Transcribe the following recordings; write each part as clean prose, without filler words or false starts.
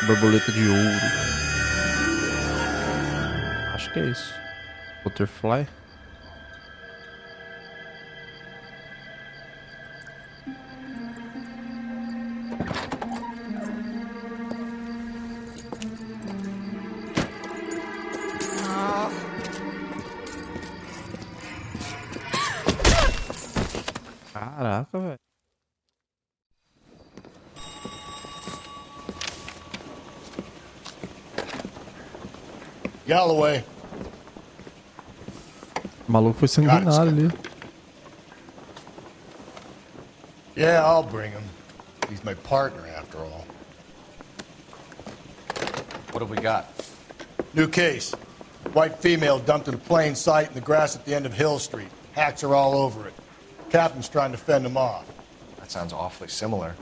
Borboleta de ouro. Acho que é isso. Butterfly. Caraca, velho. Galloway. O maluco foi sanguinário ali. Yeah, I'll bring him. He's my partner after all. What have we got? New case. White female dumped in plain sight in the grass at the end of Hill Street. Hacks are all over it. Captain's trying to fend him off. That sounds awfully similar.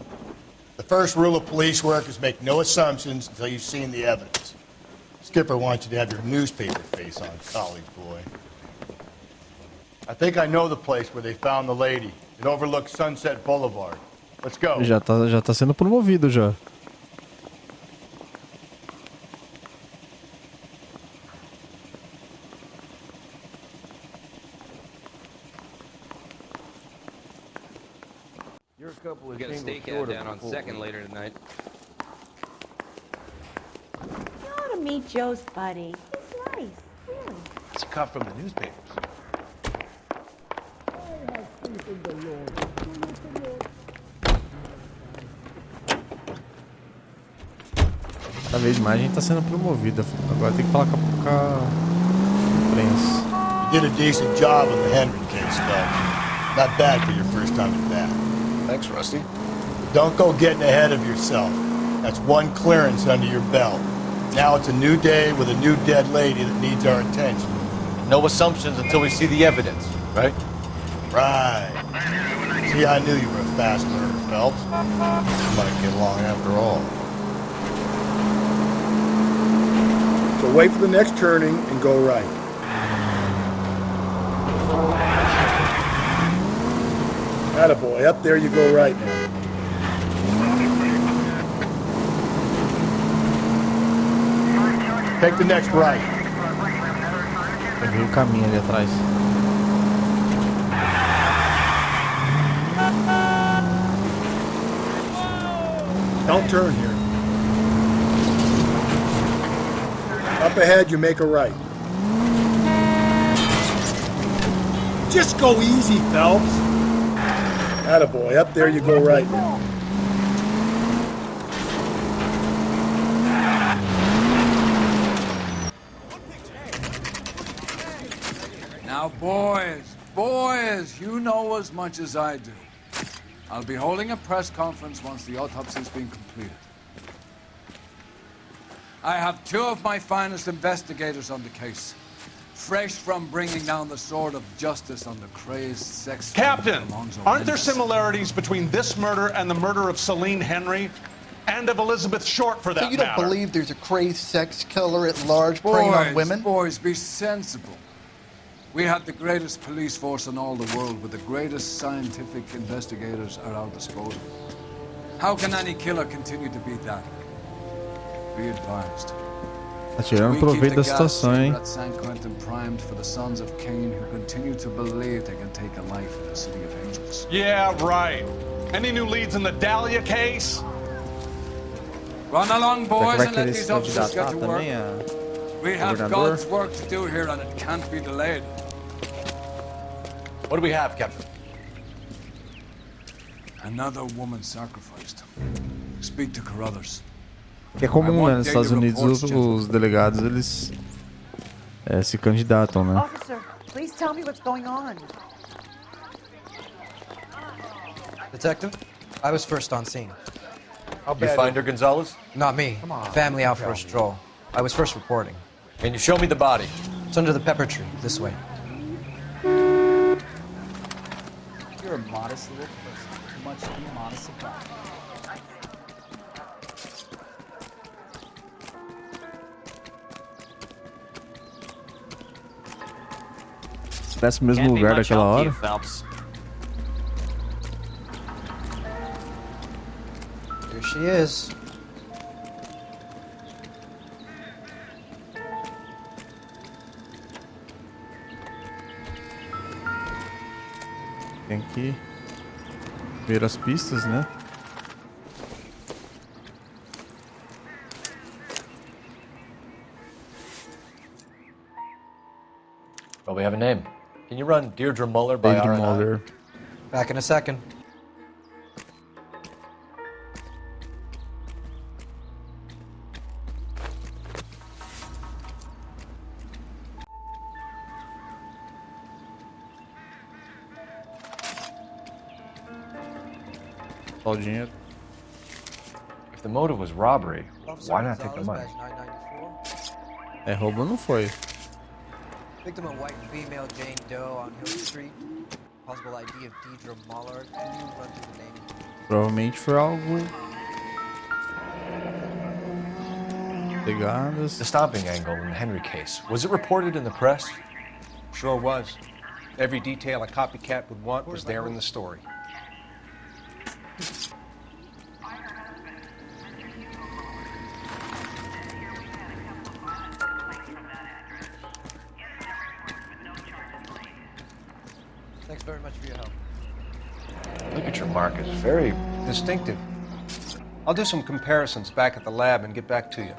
The first rule of police work is make no assumptions until you've seen the evidence. Skipper wants you to have your newspaper face on, college boy. I think I know the place where they found the lady. It overlooks Sunset Boulevard. Let's go. Já tá sendo promovido já. You're a couple of We got a singles stakeout short of down on full. second later tonight. You ought to meet Joe's buddy. He's nice, really. It's a cut from the newspapers. Cada vez mais a gente tá sendo promovida. Agora tem que falar com a imprensa. You did a decent job on the Henry case, Phelps. Not bad for your first time at bat. Thanks, Rusty. Don't go getting ahead of yourself. That's one clearance under your belt. Now it's a new day with a new dead lady that needs our attention. No assumptions until we see the evidence, right? Right. See, I knew you were a fast learner, Phelps. We might get along after all. So wait for the next turning and go right. Attaboy, up there you go right now. Take the next right. Eu vi o caminho ali atrás. Don't turn here. Up ahead, you make a right. Just go easy, Phelps. Attaboy, up there you go right now. Now, boys, you know as much as I do. I'll be holding a press conference once the autopsy's been completed. I have two of my finest investigators on the case, fresh from bringing down the sword of justice on the crazed sex... Captain, aren't there similarities between this murder and the murder of Celine Henry and of Elizabeth Short, for that So you don't matter? believe there's a crazed sex killer at large preying on women? Boys, be sensible. We have the greatest police force in all the world with the greatest scientific investigators at our disposal. How can any killer continue to be that? Be advised. Tá tirando proveito da situação, hein? At San Quentin primed for the sons of Cain who continue to believe they can take a life in the city of angels. Yeah, right. Any new leads in the Dahlia case? Run along, Será que boys, vai and let querer se these officers get candidatar to work. também We have governador? God's work to do here, and it can't be delayed. What do we have, Captain? Another woman sacrificed. Speak to Carruthers. Que é comum, né? Nos Estados Unidos os delegados eles se candidatam, né? Officer, please tell me what's going on. Detective, I was first on scene. You find her, Gonzalez? Not me. Family out for a stroll. I was first reporting. Can you show me the body? It's under the pepper tree, this way. You're a modest little person. Too much to be modest about. Parece o mesmo lugar daquela hora. Here she is. Tem que ver as pistas, né? Well, we have a name. Can you run Deirdre Muller by Deirdre R&I? Muller. Back in a second. Só o dinheiro. If the motive was robbery, why not take the money? Badge 994. É, roubo não foi. Victim a white female Jane Doe on Hill Street. Possible ID of Deidre Muller. Can you run through the name? Provavelmente foi algo... Pegadas. The stomping angle in the Henry case, was it reported in the press? Sure was. Every detail a copycat would want was there in the story. Thanks very much for your help. Look at your mark, it's very... Distinctive. I'll do some comparisons back at the lab and get back to you.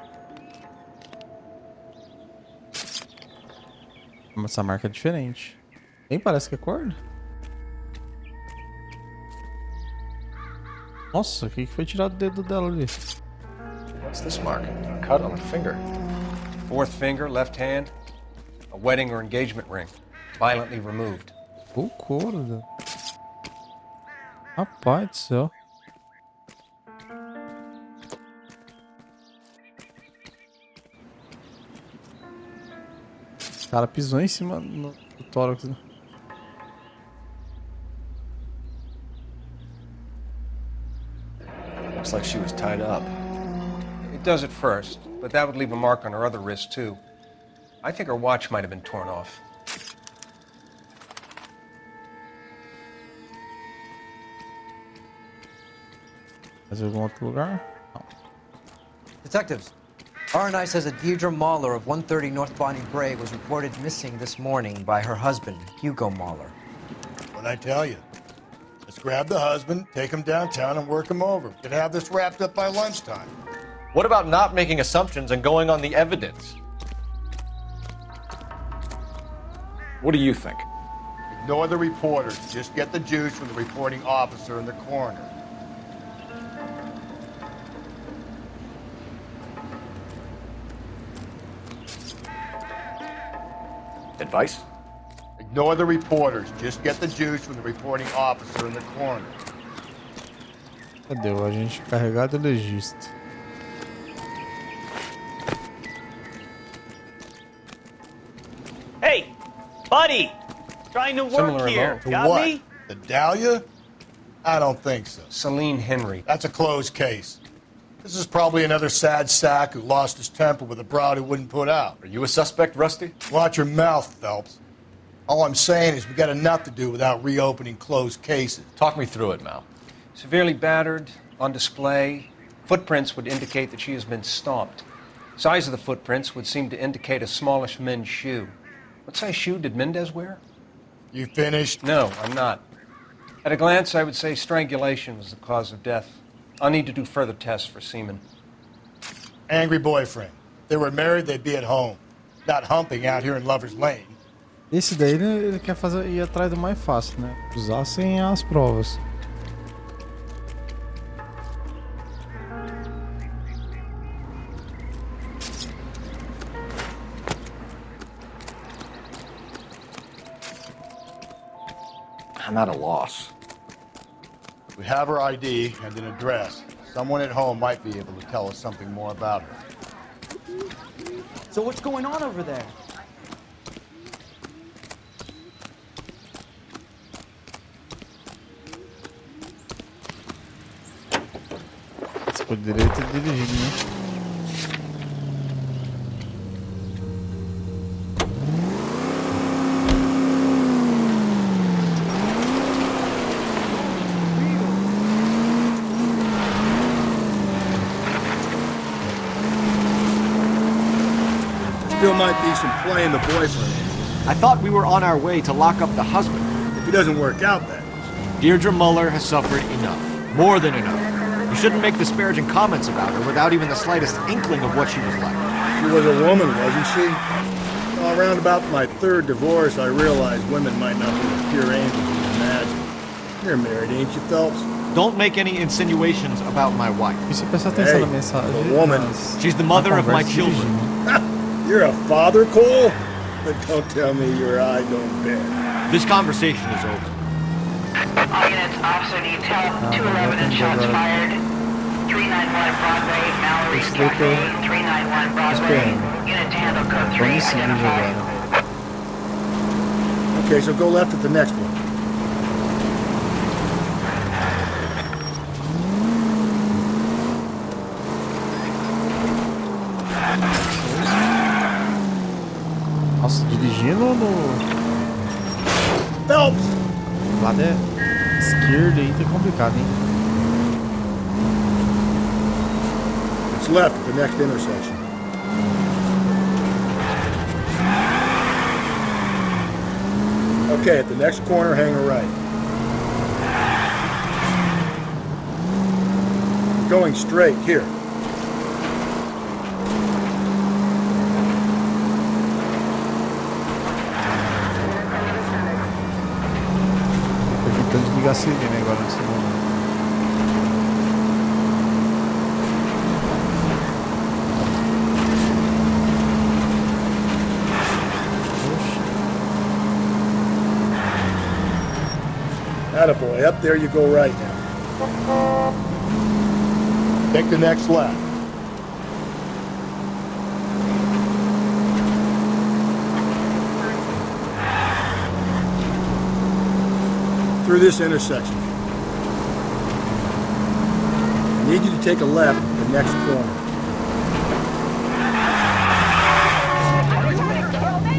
Essa marca é diferente. Nem parece que é corda. Nossa, o que foi tirado do dedo dela ali? What's this mark? A cut on the finger. Fourth finger, left hand. A wedding or engagement ring. Violently removed. Pô, corda. Rapaz do céu. O cara pisou em cima do tórax, né? Looks like she was tied up. It does at first, but that would leave a mark on her other wrist, too. I think her watch might have been torn off. Mas em algum outro lugar? Não. Detectives, R&I says that Deirdre Muller of 130 North Bonnie Bray was reported missing this morning by her husband, Hugo Muller. What'd I tell you? Let's grab the husband, take him downtown, and work him over. We could have this wrapped up by lunchtime. What about not making assumptions and going on the evidence? What do you think? Ignore the reporters. Just get the juice from the reporting officer in the corner. Advice? Ignore the reporters. Just get the juice from the reporting officer in the corner. Cadê o agente carregado e legista? Hey, buddy! Trying to work Similar here. amount. Got What? me? The Dahlia? I don't think so. Celine Henry. That's a closed case. This is probably another sad sack who lost his temper with a broad who wouldn't put out. Are you a suspect, Rusty? Watch your mouth, Phelps. All I'm saying is we got enough to do without reopening closed cases. Talk me through it, Mal. Severely battered, on display. Footprints would indicate that she has been stomped. Size of the footprints would seem to indicate a smallish men's shoe. What size shoe did Mendez wear? You finished? No, I'm not. At a glance, I would say strangulation was the cause of death. I'll need to do further tests for semen. Angry boyfriend. If they were married, they'd be at home. Not humping out here in Lover's Lane. Esse daí ele quer fazer, ir atrás do mais fácil, né? Usar sem as provas. I'm at a loss. We have her ID and an address. Someone at home might be able to tell us something more about her. So what's going on over there? Você poderia ter dirigido, né? Still might be some play in the boyfriend. I thought we were on our way to lock up the husband. If he doesn't work out then. Deirdre Muller has suffered enough. More than enough. You shouldn't make disparaging comments about her without even the slightest inkling of what she was like. She was a woman, wasn't she? Well, around about my third divorce, I realized women might not be as pure angels as you imagine. You're married, ain't you, Phelps? Don't make any insinuations about my wife. E se prestar atenção na mensagem, a woman. She's the mother of my children. You're a father, Cole? But don't tell me your eye don't bend. This conversation is over. All units, officer needs help. 211 and shots fired. 391 Broadway, Mallory, Cafe. 391 Broadway. Unit to handle code 3, identified. Okay, so go left at the next one. Nossa, dirigindo no... Phelps! Lá da esquerda aí tá complicado, hein? It's left at the next intersection. Okay, at the next corner, hang a right. Going straight, here. Tô tentando desligar a sirene agora nesse momento. Attaboy, up there you go right now. Take the next left. Through this intersection. I need you to take a left at the next corner.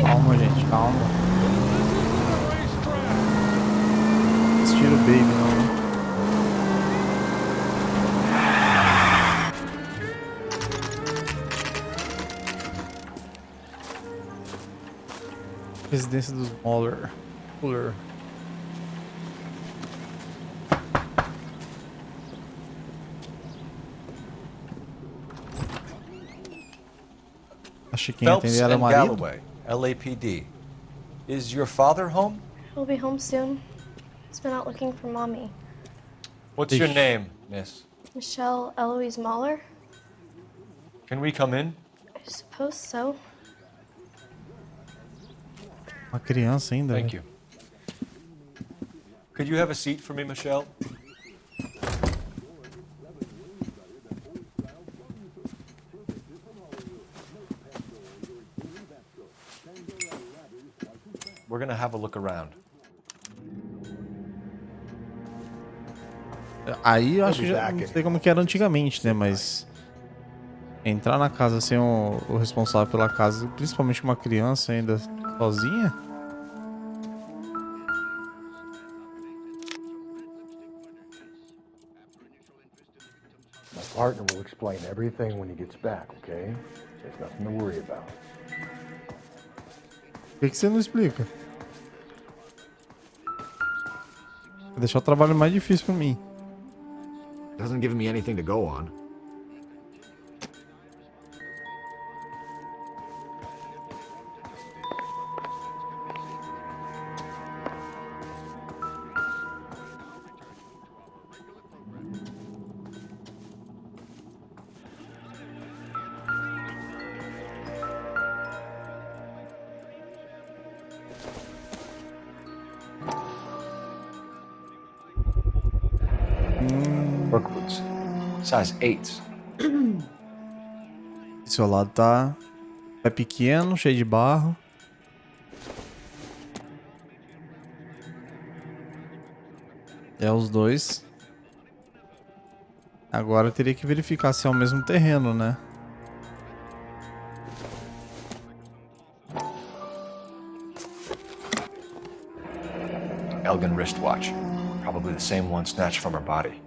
Calma, gente, calma. Estilo baby, não. Residência dos Muller. Achei que Phelps entender era and marido. Galloway, LAPD. Is your father home? He'll be home soon. He's been out looking for Mommy. What's your name, miss? Michelle Eloise Mahler? Can we come in? I suppose so. Uma criança ainda. Thank you. Could you have a seat for me, Michelle? We're gonna have a look around. Aí eu acho que já não sei como que era antigamente, né? Mas entrar na casa sem o responsável pela casa, principalmente uma criança ainda sozinha. My partner will explain everything when he gets back, okay? There's nothing to worry about. Por que você não explica? Vai deixar o trabalho mais difícil pra mim. Doesn't give me anything to go on. Work boots. Size 8s. Esse lado tá... É pequeno, cheio de barro. É os dois. Agora eu teria que verificar se é o mesmo terreno, né? Elgin wristwatch. Probably the same one snatched from her body.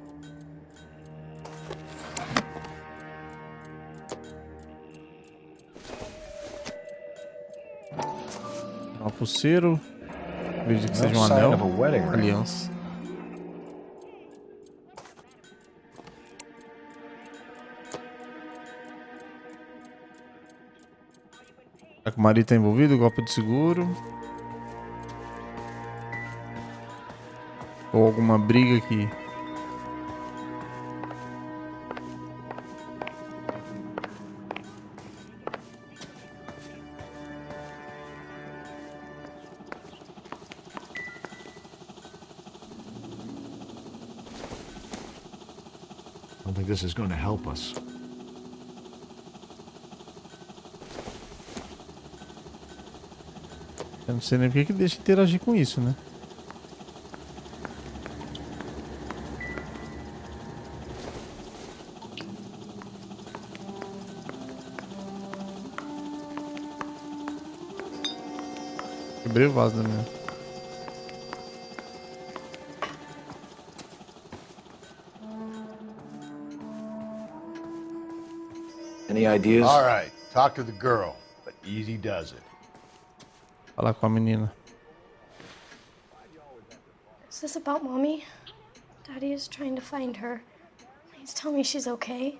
Uma pulseira. Acredito que seja um No sign anel. of a wedding ring. Aliança. Será que o marido tá envolvido? Golpe de seguro? Ou alguma briga aqui? I don't think this is going to help us. Eu não sei nem porque que deixa interagir com isso, né? Quebrei o vaso da minha. Any ideas? All right, talk to the girl, but easy does it. Falar com a menina. Is this about Mommy? Daddy is trying to find her. Please tell me she's okay.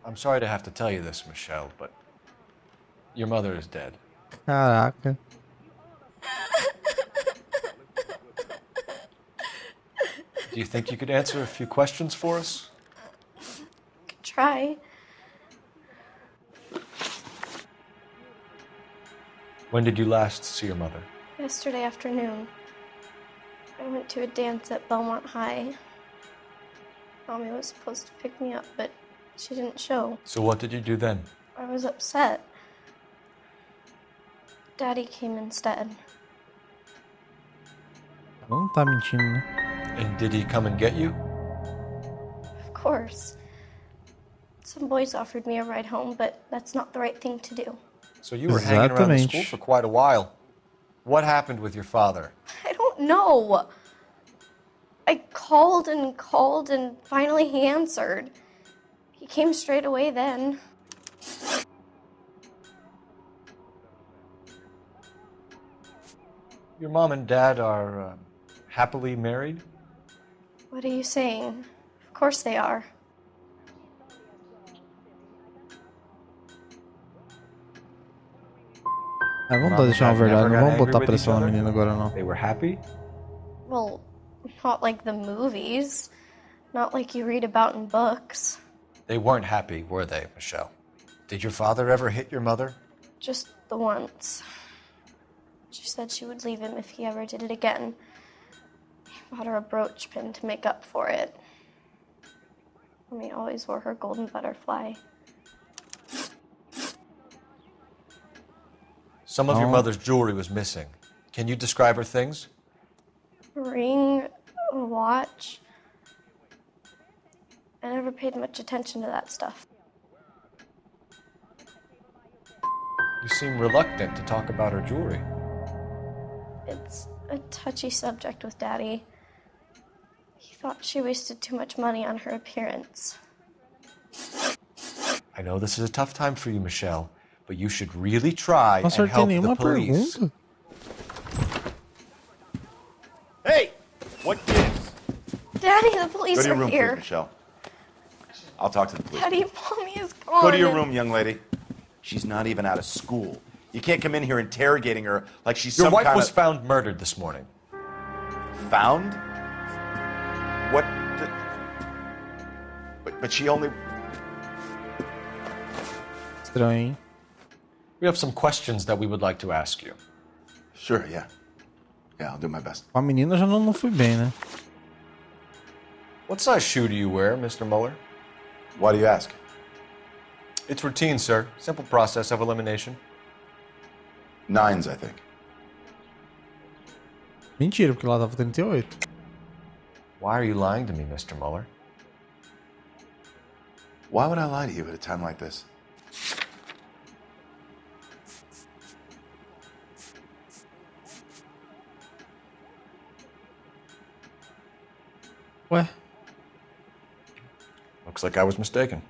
I'm sorry to have to tell you this, Michelle, but your mother is dead. Caraca. Do you think you could answer a few questions for us? Could try. When did you last see your mother? Yesterday afternoon. I went to a dance at Belmont High. Mommy was supposed to pick me up, but she didn't show. So what did you do then? I was upset. Daddy came instead. Não tá mentindo, né? And did he come and get you? Of course. Some boys offered me a ride home, but that's not the right thing to do. So you were hanging around the school for quite a while. What happened with your father? I don't know. I called and finally he answered. He came straight away then. Your mom and dad are happily married? What are you saying? Of course they are. Vamos deixar uma verdade, não vamos botar pressão na menina agora não. They were happy? Well, not like the movies. Not like you read about in books. They weren't happy, were they, Michelle? Did your father ever hit your mother? Just the once. She said she would leave him if he ever did it again. He bought her a brooch pin to make up for it. Mommy always wore her golden butterfly. Some of your mother's jewelry was missing. Can you describe her things? A ring, a watch. I never paid much attention to that stuff. You seem reluctant to talk about her jewelry. It's a touchy subject with Daddy. He thought she wasted too much money on her appearance. I know this is a tough time for you, Michelle, but you should really try Não and acertei help the nenhuma police. pergunta. Hey! What gives? Daddy, the police Go to your are room, here. please, Michelle. I'll talk to the police. Daddy, Mommy is gone. Go to your room, young lady. She's not even out of school. You can't come in here interrogating her like she's Your some wife kind was of... found murdered this morning. Found? What? But she only... Estranho, hein? We have some questions that we would like to ask you. Sure, yeah. Yeah, I'll do my best. Com a menina já não fui bem, né? What size shoe do you wear, Mr. Mueller? Why do you ask? It's routine, sir. Simple process of elimination. 9s, I think. Mentira, porque lá tava 38. Why are you lying to me, Mr. Mueller? Why would I lie to you at a time like this? Ué? Looks like I was mistaken.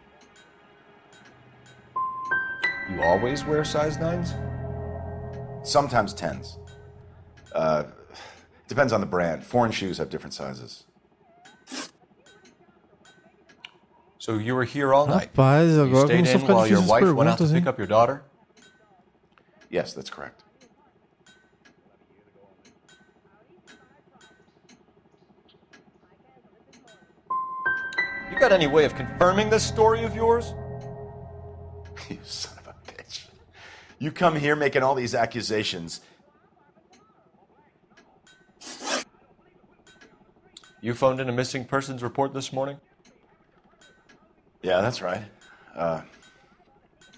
You always wear size 9s? Sometimes 10s. Depends on the brand. Foreign shoes have different sizes. So you were here all night. Rapaz, You agora stayed começou a in ficar while your difícil as wife went out to perguntas, pick hein? up your daughter? Yes, that's correct. You got any way of confirming this story of yours? You son of a bitch. You come here making all these accusations. You phoned in a missing persons report this morning? Yeah, that's right.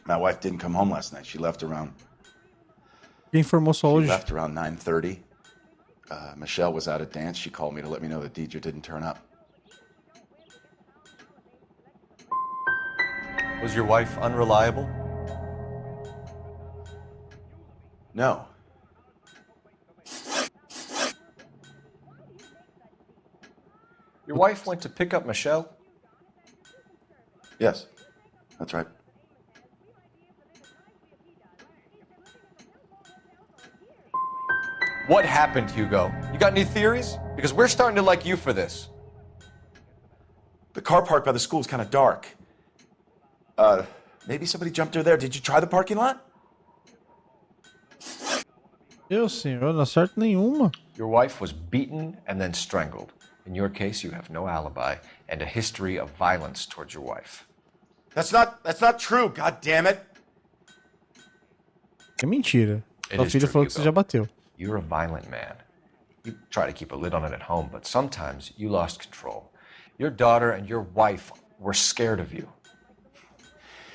My wife didn't come home last night. She left around... Quem informou só hoje? She left around 9:30. Michelle was out at dance. She called me to let me know that Deidre didn't turn up. Was your wife unreliable? No. Your wife went to pick up Michelle? Yes, that's right. What happened, Hugo? You got any theories? Because we're starting to like you for this. The car park by the school is kind of dark. Maybe somebody jumped her there. Did you try the parking lot? Eu, senhor, não acerto nenhuma. Your wife was beaten and then strangled. In your case, you have no alibi and a history of violence towards your wife. That's not true, god damn it. É mentira. It Sua is filha true, falou que você Hugo. já bateu. You're a violent man. You try to keep a lid on it at home, but sometimes you lost control. Your daughter and your wife were scared of you.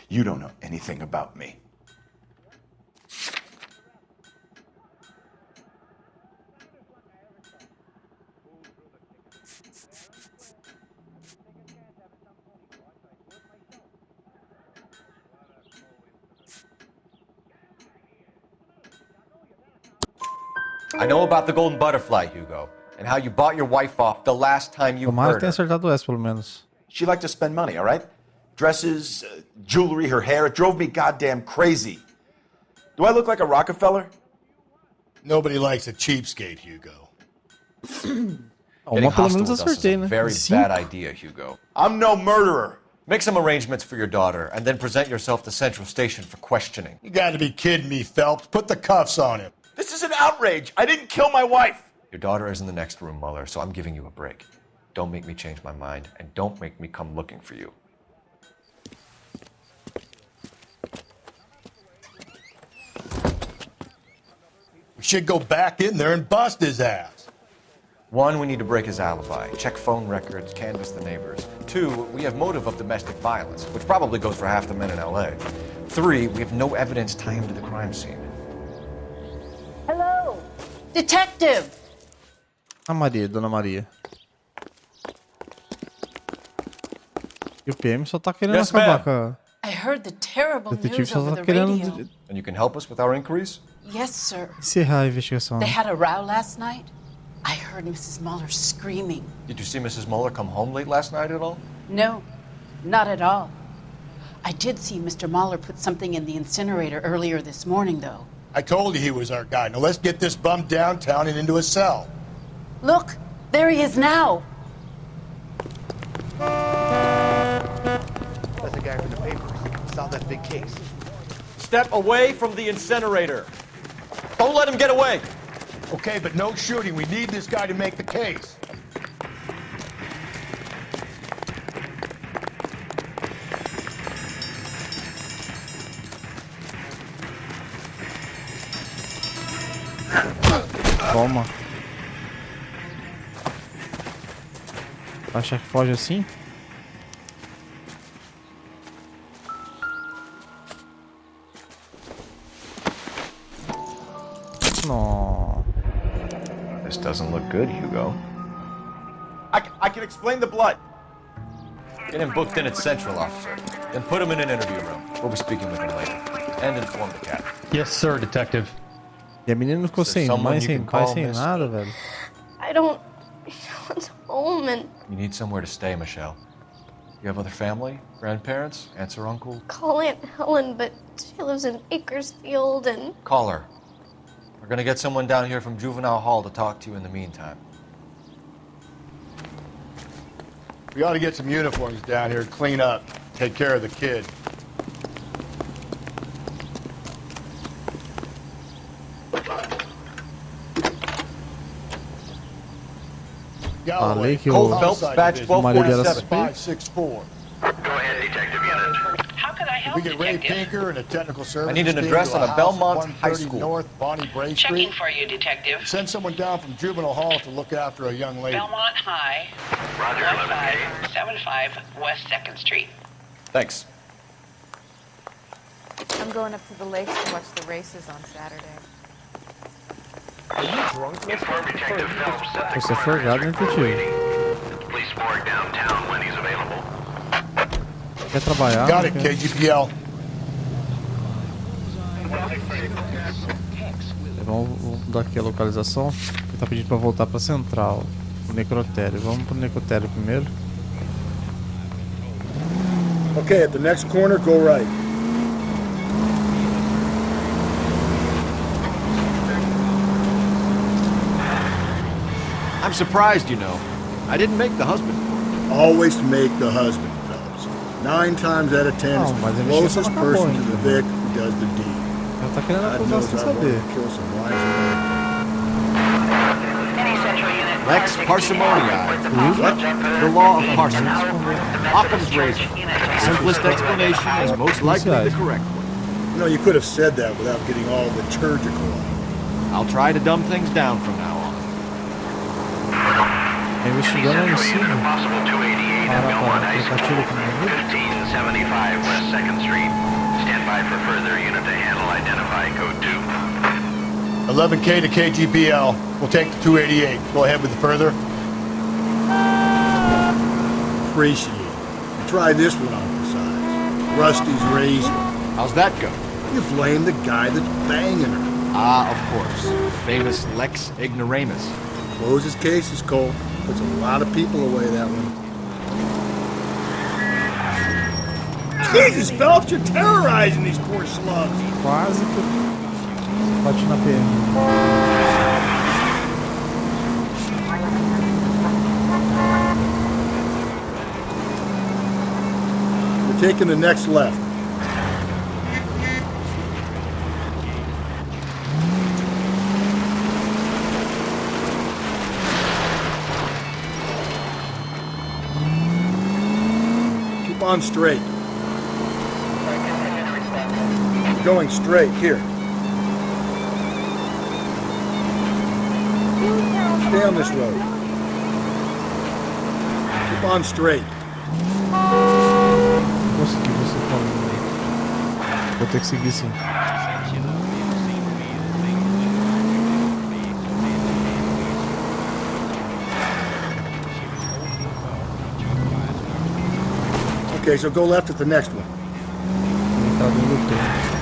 You don't know anything about me. I know about the golden butterfly, Hugo, and how you bought your wife off the last time you Tomara que heard tenha her. acertado essa, pelo menos. She liked to spend money, all right? Dresses, jewelry, her hair. It drove me goddamn crazy. Do I look like a Rockefeller? Nobody likes a cheapskate, Hugo. Getting Uma pelo hostile menos with us is acertei, a né? very Cinco. bad idea, Hugo. I'm no murderer. Make some arrangements for your daughter, and then present yourself to Central Station for questioning. You gotta be kidding me, Phelps. Put the cuffs on him. This is an outrage. I didn't kill my wife. Your daughter is in the next room, Mueller, so I'm giving you a break. Don't make me change my mind, and don't make me come looking for you. We should go back in there and bust his ass. One, we need to break his alibi, check phone records, canvass the neighbors. Two, we have motive of domestic violence, which probably goes for half the men in LA. Three, we have no evidence tying him to the crime scene. Hello, detective. A Maria, Dona Maria. E o PM só tá querendo Yes, acabar ma'am. com a... I heard the terrible Detetive news só over tá the querendo radio. And you can help us with our inquiries? Yes, sir. encerrar a investigação. They had a row last night. I heard Mrs. Mueller screaming. Did you see Mrs. Mueller come home late last night at all? No, not at all. I did see Mr. Mueller put something in the incinerator earlier this morning, though. I told you he was our guy. Now let's get this bum downtown and into a cell. Look, there he is now. That's the guy from the papers. Saw that big case. Step away from the incinerator. Don't let him get away. Okay, but no shooting. We need this guy to make the case. Toma. Acha que foge assim? No. This doesn't look good, Hugo. I can explain the blood. Get him booked in at Central, officer. Then put him in an interview room. We'll be speaking with him later. And inform the captain. Yes, sir, detective. E a menina ficou sem mãe, sem pai, sem nada, velho. I don't... No one's home and You need somewhere to stay, Michelle. You have other family? Grandparents? Aunts or uncle? call Aunt Helen, but she lives in Bakersfield and... Call her. We're gonna get someone down here from Juvenile Hall to talk to you in the meantime. We ought to get some uniforms down here, clean up, take care of the kid. Falei que Cole Phelps, badge o marido era 1247. suspeito. 564. How can I help, We get Ray Detective? Pinker and a technical services I need an team address to on a house Belmont at High 130 School. North Bonnie Bray Checking Street. for you, Detective. Send someone down from Juvenile Hall to look after a young lady. Belmont High, 1575 West 2nd Street. Thanks. I'm going up to the lakes to watch the races on Saturday. Are you drunk, Inform Detective Phelps that the Você foi coroner gado, is né, tio? at the police morgue downtown when he's available. Quer trabalhar? Got it, não quer? KGPL. Vamos dar aqui a localização. Ele tá pedindo pra voltar pra central. O necrotério. Vamos pro necrotério primeiro. Okay, at the next corner, go right. I'm surprised, you know. I didn't make the husband. Always make the husband, Phelps. 9 times out of 10, it's mas a the investigação closest não acabou person to ainda. the Vic who does the deed. Ela tá querendo God acusar knows sem I've wanted saber. to kill some wives and men. Any central unit. Lex parsimoniae. The law of parsimony. Occam's razor. Simplest explanation is most likely the correct one. You know, you could have said that without getting all liturgical on it. I'll try to dumb things down from now on. Investigando homicídio. Possible 288 at Belmont High School, 1575 West 2nd Street. Stand by for further unit to handle. Identify code 2. 11K to KGPL. We'll take the 288. Go ahead with the further. Appreciate it. Try this one on besides. Rusty's razor. How's that go? You blame the guy that's banging her. Ah, of course. Famous Lex ignoramus. Closes cases, Cole. Puts a lot of people away that one. Jesus, Phelps, you're terrorizing these poor slugs. Quase que bate na perna. We're taking the next left. Keep on straight. Going straight, here. Stay on this road. Keep on straight. Consegui, você falou. Vou ter que seguir sim. Okay, so go left at the next one. Ele tá dando tempo.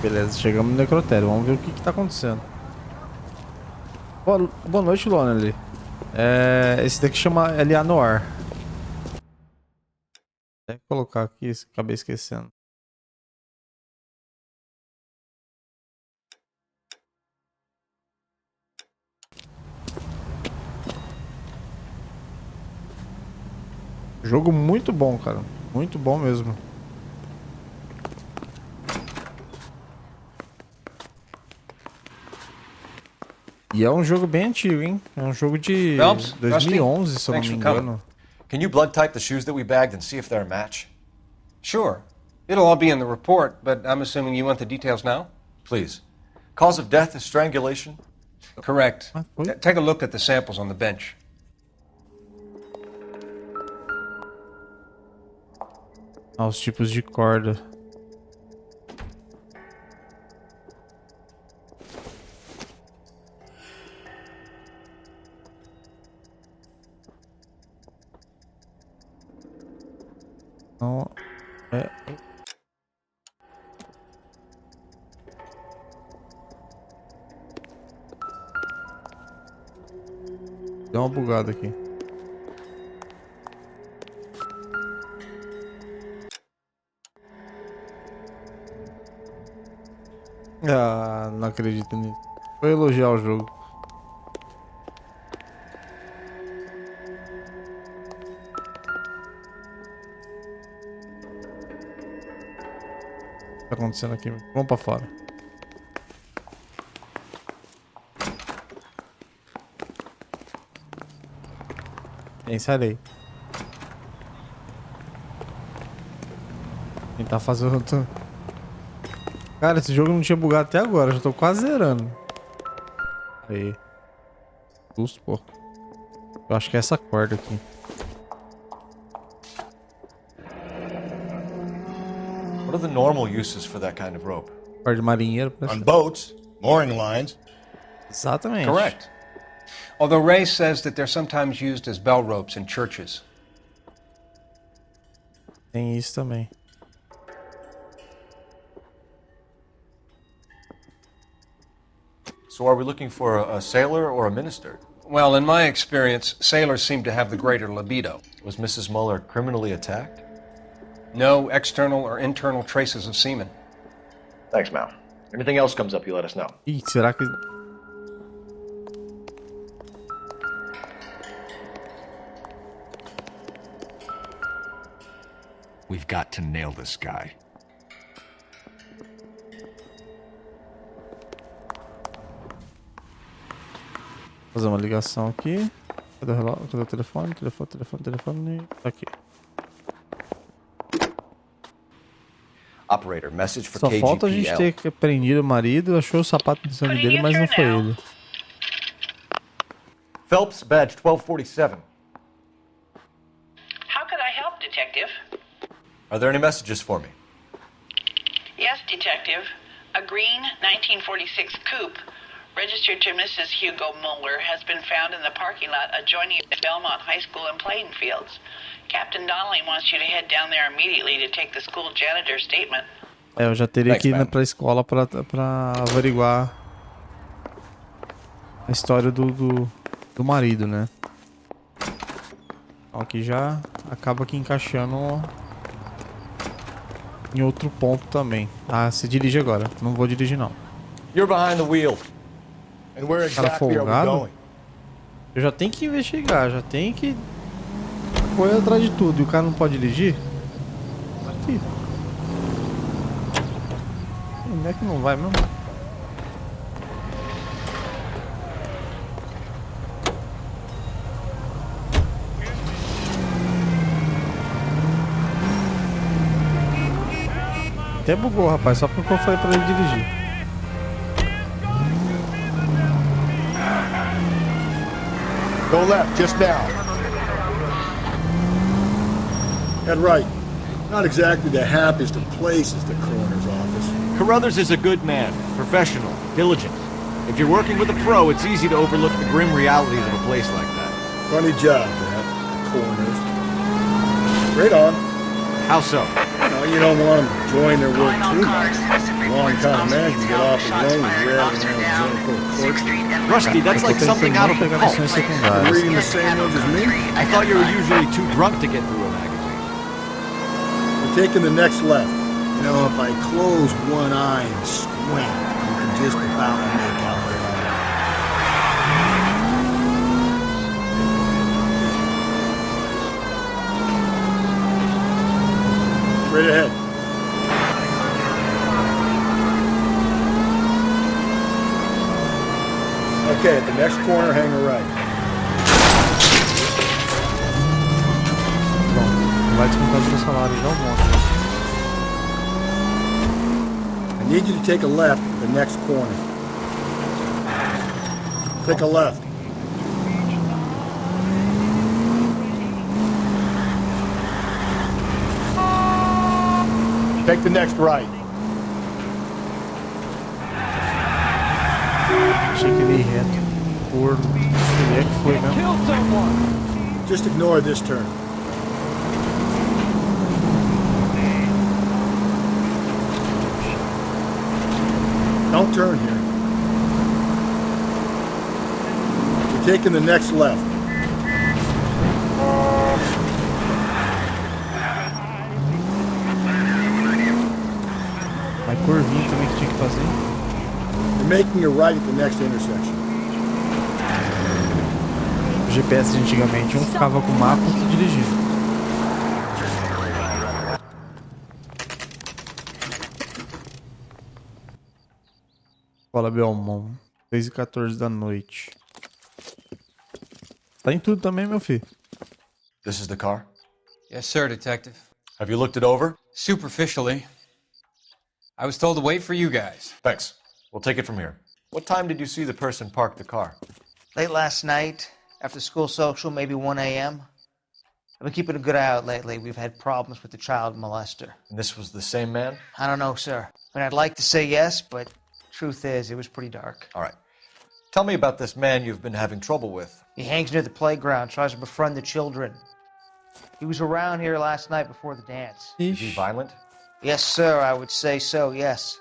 Beleza, chegamos no necrotério. Vamos ver o que tá acontecendo. Boa noite, Lonely. Esse daqui chama Noire. Deve colocar aqui, acabei esquecendo. Jogo muito bom, cara. Muito bom mesmo. E é um jogo bem antigo, hein? É um jogo de Phelps, 2011, Rusty, se eu não thanks me for coming. engano. Can you blood type the shoes that we bagged and see if they're a match? Sure. It'll all be in the report, but I'm assuming you want the details now? Please. Cause of death is strangulation? Correct. Take a look at the samples on the bench. Os tipos de corda. Não, deu uma bugada aqui. Ah, não acredito nisso. Vou elogiar o jogo. acontecendo aqui? Vamos pra fora. Tem, sai daí. Tentar fazer outro... Cara, esse jogo não tinha bugado até agora. Já tô quase zerando. Aí. Susto, pô. Eu acho que é essa corda aqui. What are the normal uses for that kind of rope? Corda de marinheiro. On boats, mooring lines. Exatamente. Correct. Although Ray says that they're sometimes used as bell ropes in churches. Tem isso também. So are we looking for a sailor or a minister? Well, in my experience, sailors seem to have the greater libido. Was Mrs. Muller criminally attacked? No external or internal traces of semen. Thanks, Mal. Anything else comes up, you let us know. Ih, será que... We've got to nail this guy. Fazer uma ligação aqui. Cadê o relógio? Cadê o telefone? Telefone. Tá aqui. Operator, message for Só falta a gente ter prendido o marido, achou o sapato de sangue dele, mas não foi ele. Phelps, badge 1247. How could I help, Detective? Are there any messages for me? Yes, Detective. A green 1946 coupe, registered to Mrs. Hugo Muller, has been found in the parking lot adjoining the Belmont High School and playing fields. Captain Donnelly wants you to head down there immediately to take the school janitor's statement. Eu já teria que ir pra escola pra averiguar a história do marido, né? Então aqui já acaba aqui encaixando em outro ponto também. Ah, você dirige agora. Não vou dirigir não. You're behind the wheel. And where Cara exactly are we folgado. going? Eu já tenho que investigar, já tenho que correr atrás de tudo. E o cara não pode dirigir? Aqui. Onde é que não vai mesmo? Até bugou, rapaz, só porque eu falei pra ele dirigir. Go left, just now. Head right. Not exactly the happiest of places, the coroner's office. Carruthers is a good man, professional, diligent. If you're working with a pro, it's easy to overlook the grim realities of a place like that. Funny job, that, coroner's. Straight on. How so? No, you don't want them to join their work too much. Long time man can get off his own and grab around a joint full of corpses. Rusty, that's like something out of a pulp. You're reading the same ones as me? I thought you were usually too drunk to get through a magazine. We're taking the next left. You know, if I close one eye and squint, you can just about make out where I am. Straight ahead. Okay, at the next corner, hang a right. Bom, vai descontar o seu salário já um monte. I need you to take a left at the next corner. Take a left. Take the next right. Achei que ele ia reto. Por... Ele é que foi mesmo. Just ignore this turn. Don't turn here. You're taking the next left. Vai curvinho também que tinha que fazer. You're making a right at the next intersection. O GPS de antigamente, um ficava com o mapa e outro dirigindo. Escola Belmont. 6h14 da noite. Tá em tudo também, meu filho. This is the car? Yes, sir, Detective. Have you looked it over? Superficially. I was told to wait for you guys. Thanks. We'll take it from here. What time did you see the person park the car? Late last night, after school social, maybe 1 a.m. I've been keeping a good eye out lately. We've had problems with the child molester. And this was the same man? I don't know, sir. I mean, I'd like to say yes, but truth is, it was pretty dark. All right. Tell me about this man you've been having trouble with. He hangs near the playground, tries to befriend the children. He was around here last night before the dance. Is he violent? Yes, sir, I would say so, yes.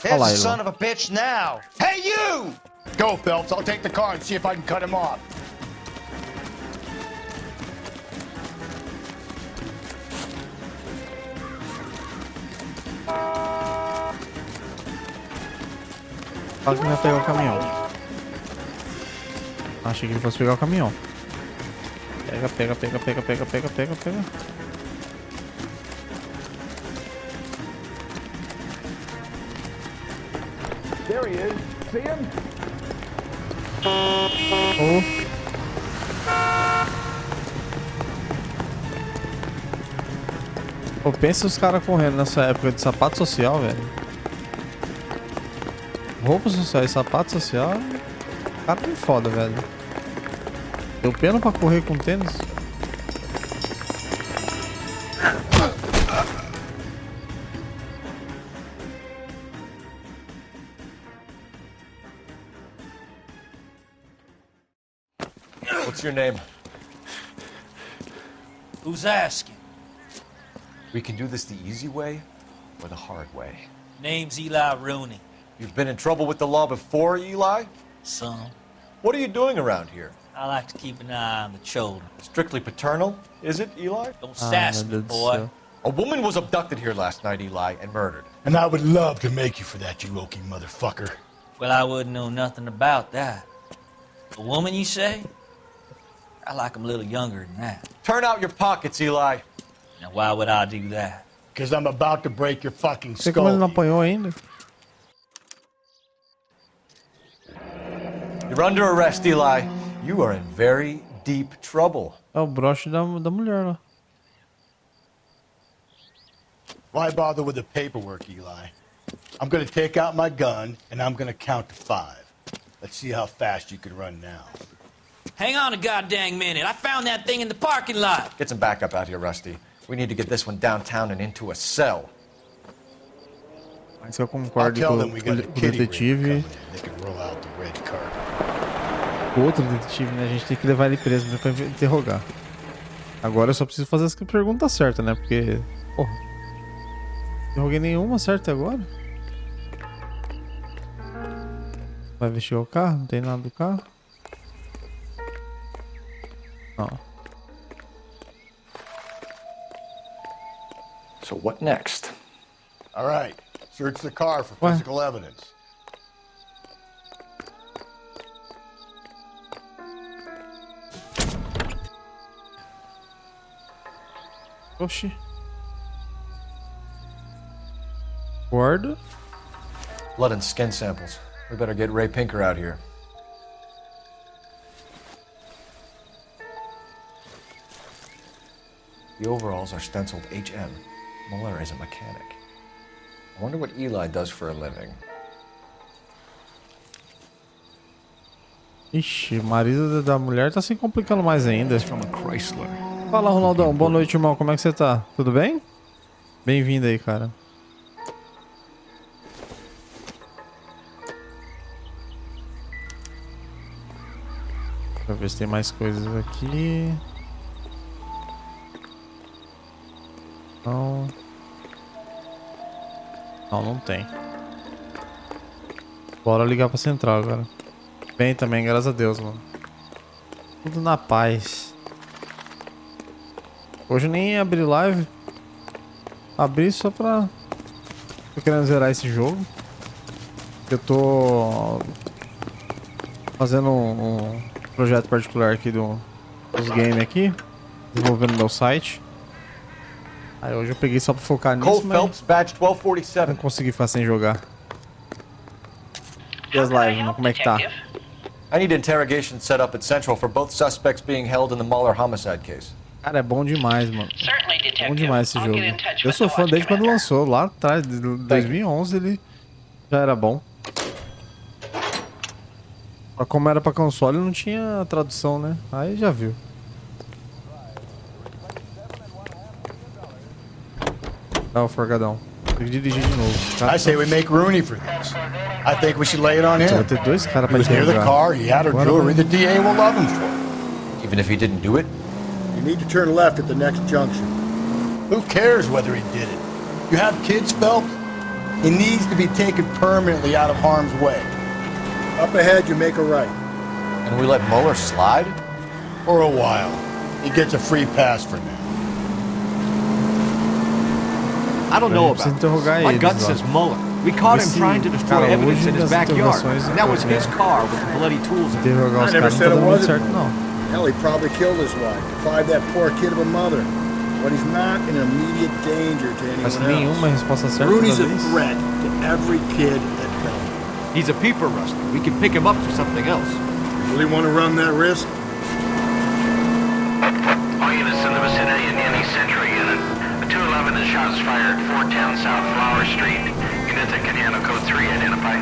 There's the son of a bitch now. Hey, you! Go, Phelps. I'll take the car and see if I can cut him off. Fala que não ia pegar o caminhão. Achei que ele fosse pegar o caminhão. Pega, pega, pega, pega, pega, pega, pega, pega. There he is. See him? Pô, pensa os caras correndo nessa época de sapato social, velho. Roupa social e sapato social, o cara tem foda, velho. Deu pena pra correr com tênis. What's your name? Who's asking? We can do this the easy way or the hard way. Name's Eli Rooney. You've been in trouble with the law before, Eli? Some. What are you doing around here? I like to keep an eye on the children. Strictly paternal, is it, Eli? Don't sass me, boy. A woman was abducted here last night, Eli, and murdered. And I would love to make you for that, you Okie motherfucker. Well, I wouldn't know nothing about that. A woman, you say? I like them a little younger than that. Turn out your pockets, Eli. Now, why would I do that? Because I'm about to break your fucking Sei como ele não skull. apanhou ainda. You're under arrest, Eli. You are in very deep trouble. É o broche da mulher lá. Why bother with the paperwork, Eli? I'm going to take out my gun, and I'm going to count to 5. Let's see how fast you can run now. Hang on a goddamn minute. I found that thing in the parking lot. Get some backup out here, Rusty. We need to get this one downtown and into a cell. Mas eu concordo com o detetive. O outro detetive, né? A gente tem que levar ele preso, né, pra interrogar. Agora eu só preciso fazer as perguntas certas, né? Porque, porra, não interroguei nenhuma certa agora. Vai investigar o carro? Não tem nada do carro? Não. So what next? All right. Search the car for physical evidence. Oxi. Guarda. Blood and skin samples. We better get Ray Pinker out here. The overalls are stenciled HM. Muller is a mechanic. I wonder what Eli does for a living. Ixi, o marido da mulher tá se complicando mais ainda. Fala, Ronaldão. Boa noite, irmão. Como é que você tá? Tudo bem? Bem-vindo aí, cara. Deixa eu ver se tem mais coisas aqui. Não. Não tem. Bora ligar pra central agora. Bem também, graças a Deus, mano. Tudo na paz. Hoje eu nem abri live. Abri só pra... Tô querendo zerar esse jogo. Eu tô... fazendo um projeto particular aqui dos games aqui. Desenvolvendo meu site. Aí hoje eu peguei só pra focar nisso, Cole Phelps, badge 1247. não consegui ficar sem jogar. E as lives, como é que tá? I need interrogation set up at Central for both suspects being held in the Muller homicide case. Cara, é bom demais, mano. Certainly, Detective. Bom demais esse I'll jogo. get in touch Eu with sou the fã watch desde quando commander. lançou, lá atrás, de 2011 ele já era bom. Mas como era pra console, não tinha tradução, né? Aí já viu. Ah, o forgadão. Tem que dirigir de novo. I say we make Rooney for this. I think we should lay it on Você him. vai ter dois caras He pra was near the interrogar. car, he had her Agora jewelry, vai. the DA will love him for it. Even if he didn't do it? You need to turn left at the next junction. Who cares whether he did it? You have kids, Phelps? He needs to be taken permanently out of harm's way. Up ahead, you make a right. And we let Muller slide? For a while. He gets a free pass for now. I don't know Precisa about interrogar this. My eles gut lá. says Muller. We caught him Esse trying to destroy cara evidence hoje in his das backyard. interrogações And that was é. his car with the bloody tools in it. Interrogar os I never caras não said tá it dando muito wasn't. certo, não. Hell, he probably killed his wife, deprived that poor kid of a mother. But he's not in immediate danger to Mas anyone nenhuma else. resposta certa Rooney's toda a vez. threat to every kid at Bellevue. He's a peeper, Rusty. We can pick him up for something else. You really want to run that risk? All units in the vicinity in any Century unit. A 211 and shots fired, 410 South Flower Street. Unit that can handle code 3, identify.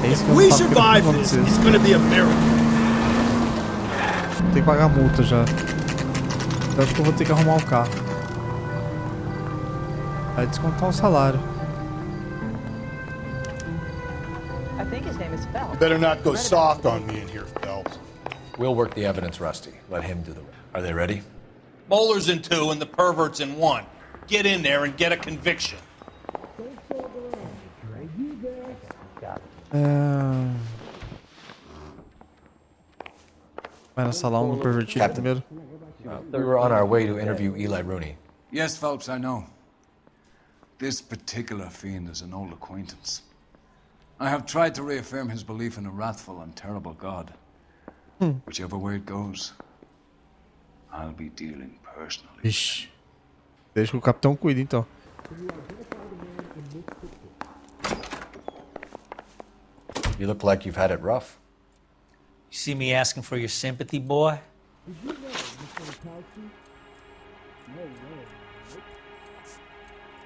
If we survive this, it's going to be a miracle. Tem que pagar multa já. Tanto que eu vou ter que arrumar o carro. Vai descontar o salário. I think his name is Phelps. You better not go soft on me in here, Phelps. We'll work the evidence, Rusty. Let him do the rest. Are they ready? Moeller's in 2 and the pervert's in 1. Get in there and get a conviction. Vai na salão do pervertido primeiro. We were on our way to interview Eli Rooney. Yes, Phelps, I know. This particular fiend is an old acquaintance. I have tried to reaffirm his belief in a wrathful and terrible God. Whichever way it goes, I'll be dealing personally. Ixi. Deixa que o capitão cuide, então. You look like you've had it rough. You see me asking for your sympathy, boy?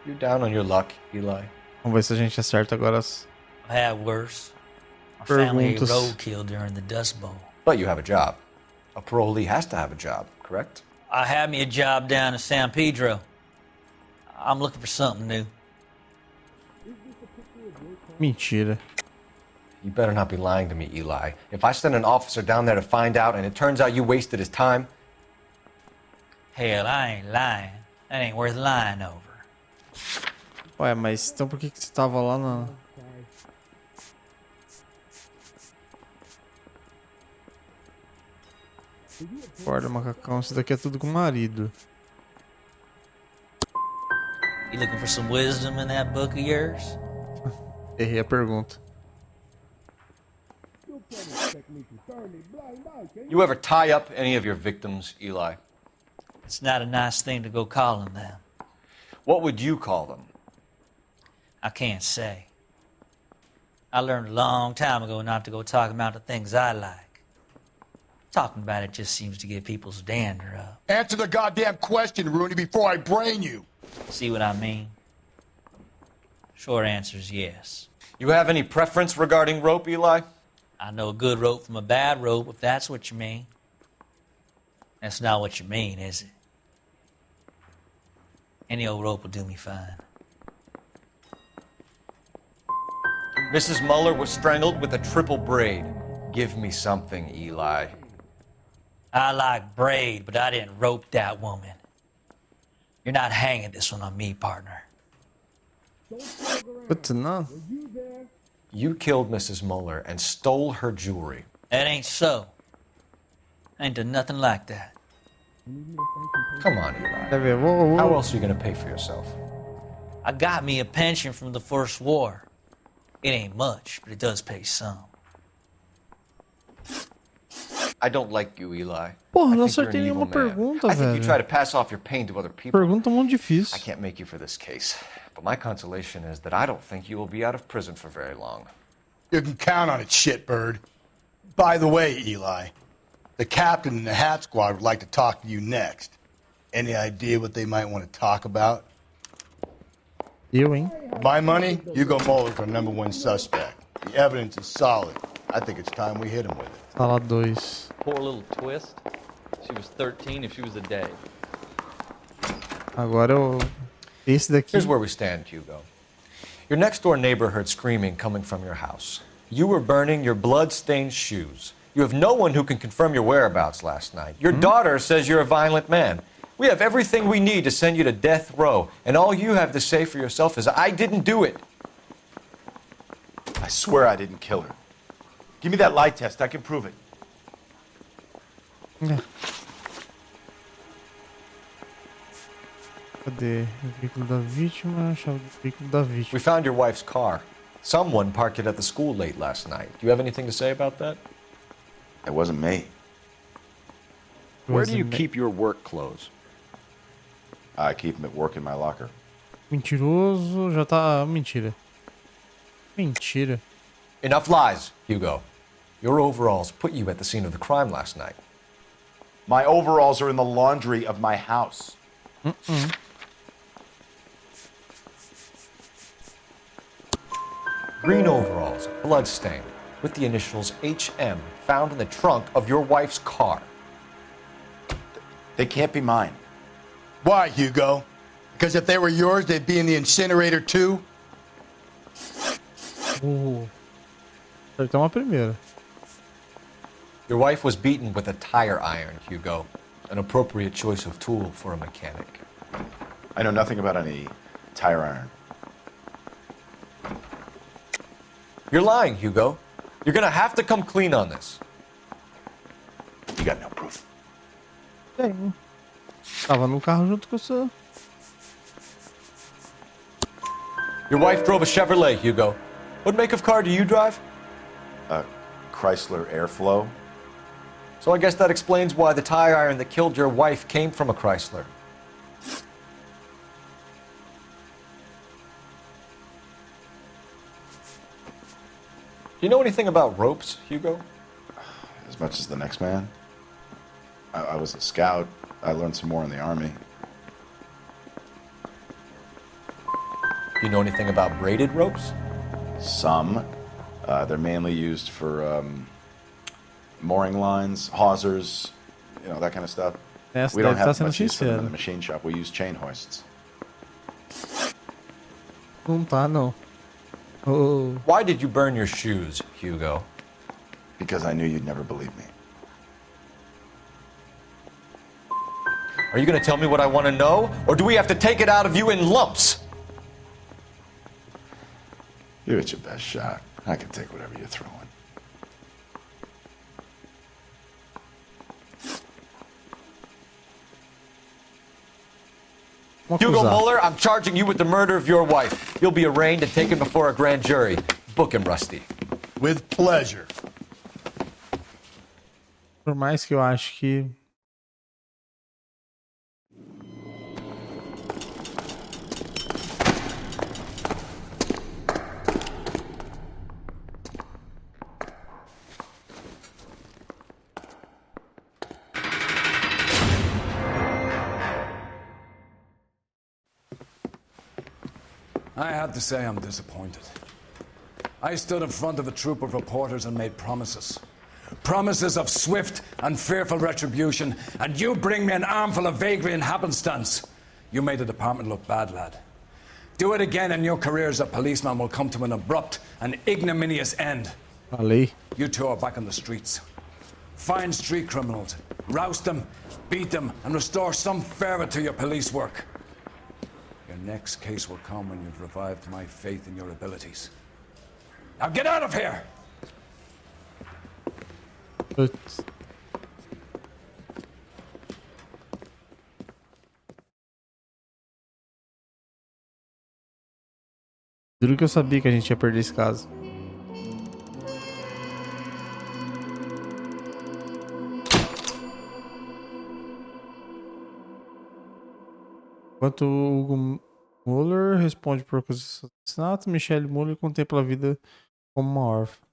You're down on your luck, Eli. Vamos ver se a gente acerta agora as I had worse. My family ate perguntas. roadkill during the Dust Bowl. But you have a job. A parolee has to have a job, correct? I had me a job down in San Pedro. I'm looking for something new. Mentira. You better not be lying to me, Eli. If I send an officer down there to find out and it turns out you wasted his time... Hell, I ain't lying. That ain't worth lying over. Ué, mas então por que você tava lá na... Guarda, macacão, isso daqui é tudo com o marido. You looking for some wisdom in that book of yours? Errei a pergunta. You ever tie up any of your victims, Eli? It's not a nice thing to go calling them. What would you call them? I can't say. I learned a long time ago not to go talking about the things I like. Talking about it just seems to get people's dander up. Answer the goddamn question, Rooney, before I brain you. See what I mean? Short answer is yes. You have any preference regarding rope, Eli? I know a good rope from a bad rope, if that's what you mean. That's not what you mean, is it? Any old rope will do me fine. Mrs. Muller was strangled with a triple braid. Give me something, Eli. I like braid, but I didn't rope that woman. You're not hanging this one on me, partner. Good to know. You killed Mrs. Muller and stole her jewelry. That ain't so. I ain't done nothing like that. Come on, Eli. Quer ver? Vou... How else are you going to pay for yourself? I got me a pension from the First War. It ain't much, but it does pay some. I don't like you, Eli. Porra, I não think you're an acertei evil nenhuma man. pergunta, I think you try velho. to pass off your pain to other people. Pergunta muito I difícil. can't make you for this case, but my consolation is that I don't think you will be out of prison for very long. You can count on it, shitbird. By the way, Eli, the captain and the hat squad would like to talk to you next. Any idea what they might want to talk about? Eu, hein? My money, Hugo Muller's our #1 suspect. The evidence is solid. I think it's time we hit him with it. Sala 2. Poor little twist. She was 13 if she was a day. Agora eu... Esse daqui... Here's where we stand, Hugo. Your next-door neighbor heard screaming coming from your house. You were burning your blood-stained shoes. You have no one who can confirm your whereabouts last night. Your daughter says you're a violent man. We have everything we need to send you to death row, and all you have to say for yourself is, I didn't do it. I swear I didn't kill her. Give me that lie test. I can prove it. Cadê? O veículo da vítima, chave do veículo da vítima. We found your wife's car. Someone parked it at the school late last night. Do you have anything to say about that? It wasn't me. Where do you keep your work clothes? I keep them at work in my locker. Mentiroso, já tá... Mentira. Mentira. Enough lies, Hugo. Your overalls put you at the scene of the crime last night. My overalls are in the laundry of my house. Green overalls, bloodstained, with the initials HM found in the trunk of your wife's car. They can't be mine. Why, Hugo? Because if they were yours, they'd be in the incinerator too? Acertou uma primeira. Your wife was beaten with a tire iron, Hugo. An appropriate choice of tool for a mechanic. I know nothing about any tire iron. You're lying, Hugo. You're gonna have to come clean on this. You got no proof. Tem. Tava no carro junto com o seu. Your wife drove a Chevrolet, Hugo. What make of car do you drive? A Chrysler Airflow. So I guess that explains why the tire iron that killed your wife came from a Chrysler. Do you know anything about ropes, Hugo? As much as the next man. I was a scout. I learned some more in the Army. Do you know anything about braided ropes? Some. They're mainly used for mooring lines, hawsers, you know, that kind of stuff. Essa We don't deve tá have sendo much use for them in sincero. the machine shop. We use chain hoists. Não tá, não. Oh. Why did you burn your shoes, Hugo? Because I knew you'd never believe me. Are you going to tell me what I want to know, or do we have to take it out of you in lumps? Give it your best shot. I can take whatever you're throwing. Hugo Muller, I'm charging you with the murder of your wife. You'll be arraigned and taken before a grand jury. Book him, Rusty. With pleasure. Por mais que eu acho que... I have to say I'm disappointed. I stood in front of a troop of reporters and made promises. Promises of swift and fearful retribution, and you bring me an armful of vagary and happenstance. You made the department look bad, lad. Do it again and your career as a policeman will come to an abrupt and ignominious end. Falei. You two are back on the streets. Find street criminals, roust them, beat them, and restore some fervor to your police work. Your next case will come when you've revived my faith in your abilities. Now get out of here! Putz. Juro que eu sabia que a gente ia perder esse caso. Enquanto Hugo Muller responde por assassinato, Michelle Muller contempla a vida como uma órfã.